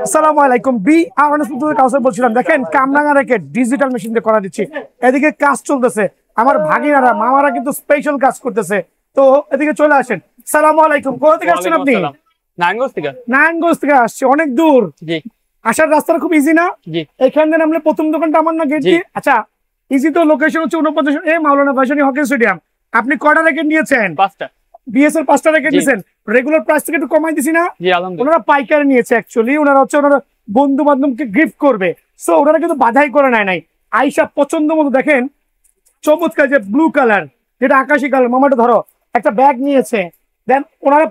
আসসালামু আলাইকুম। কাউসার বলছিলাম, দেখেন কামরাঙ্গা রেখে ডিজিটাল মেশিন দিয়ে করা দিচ্ছি। এদিকে কাজ চলতেছে, আমার ভাগিনারা মামারা কিন্তু স্পেশাল কাজ করতেছে। তো এদিকে চলে আসেন। আসসালামু আলাইকুম। কোথা থেকে আসছেন আপনি? নারায়ণগঞ্জ থেকে আসছে, অনেক দূর। আসার রাস্তাটা খুব ইজি না? এখান থেকে নামলে প্রথম দোকানটা আমার না গেট দিয়ে। আচ্ছা, ইজি তো। লোকেশন হচ্ছে 49 মাওলানা ভাসানী হকি স্টেডিয়াম। আপনি কয়টা রেকেট নিয়েছেন? 5টা। বিএসএল 5টা রেকেট নিয়েছেন। রেগুলার প্রাইস থেকে একটু কমাই দিছি না? ওনারা পাইকারি নিয়েছে অ্যাকচুয়ালি। ওনারা হচ্ছে ওনারা বন্ধু বান্ধবকে গিফট করবে, সো ওনারা কিন্তু বাধাই করে নেয় নাই। আইসা পছন্দ মতো দেখেন চমৎকার যে ব্লু কালার, যেটা আকাশি কালার, মামাটা ধরো একটা ব্যাগ নিয়েছে। দেন ওনারা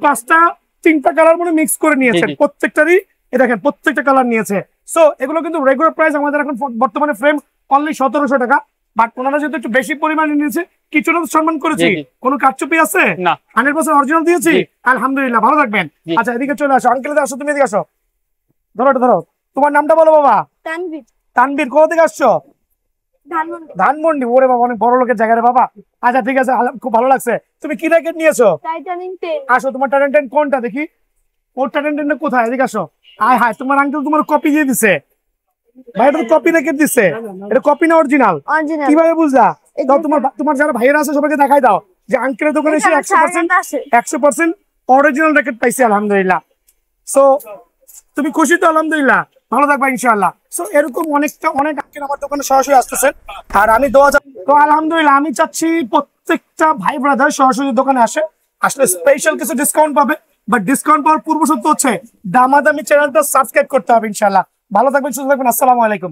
3টা কালার মানে মিক্স করে নিয়েছেন প্রত্যেকটারই। দেখেন প্রত্যেকটা কালার নিয়েছে। সো এগুলো কিন্তু রেগুলার প্রাইস আমাদের এখন বর্তমানে ফ্রেম অনলি 1700 টাকা। বাট ওনারা যেহেতু একটু বেশি পরিমাণে নিয়েছে, কিছুটা তো সম্মান করেছি। কোনো কারচুপি আছে না, 100% অরিজিনাল দিয়েছি। আলহামদুলিল্লাহ, ভালো থাকবেন। আচ্ছা, এদিকে চলে আসো। আঙ্কেল আসো, তুমি এদিকে আসো। ধরো এটা ধরো। তোমার নামটা বলো বাবা। তানভীর। তানভীর, কোথা থেকে আসছো? ধানমন্ডি। ওরে বাবা, অনেক বড় লোকের জায়গা রে বাবা। আচ্ছা ঠিক আছে, খুব ভালো লাগছে। তুমি কি র্যাকেট নিয়েছো? আসো, তোমার টাইটান 10 কোনটা দেখি? ওর টাইটান 10 কোথায়? এদিকে আসো। আয় হায়, তোমার আঙ্কেল তোমার কপি দিয়ে দিছে ভাই। এটা তো কপি র্যাকেট দিছে, এটা কপি না অরিজিনাল? কিভাবে বুঝলা? দাও তোমার যারা ভাইয়েরা আছে সবাইকে দেখাই দাও যে আঙ্কেলের দোকানে এসে 100% অরিজিনাল র্যাকেট পাইছি আলহামদুলিল্লাহ। সো তুমি খুশি তো? আলহামদুলিল্লাহ, ভালো থাকবা ইনশাআল্লাহ। সো এরকম অনেক আঙ্কেল আমার দোকানে সরাসরি আসতেছেন, আর আমি তো আলহামদুলিল্লাহ আমি চাচ্ছি প্রত্যেকটা ভাই ব্রাদার সরাসরি দোকানে আসলে স্পেশাল কিছু ডিসকাউন্ট পাবে। বাট ডিসকাউন্ট পাওয়ার পূর্ব শর্ত হচ্ছে দামাদামি চ্যানেলটা সাবস্ক্রাইব করতে হবে ইনশাআল্লাহ। ভালো থাকবেন, সুস্থ থাকবেন। আসসালামু আলাইকুম।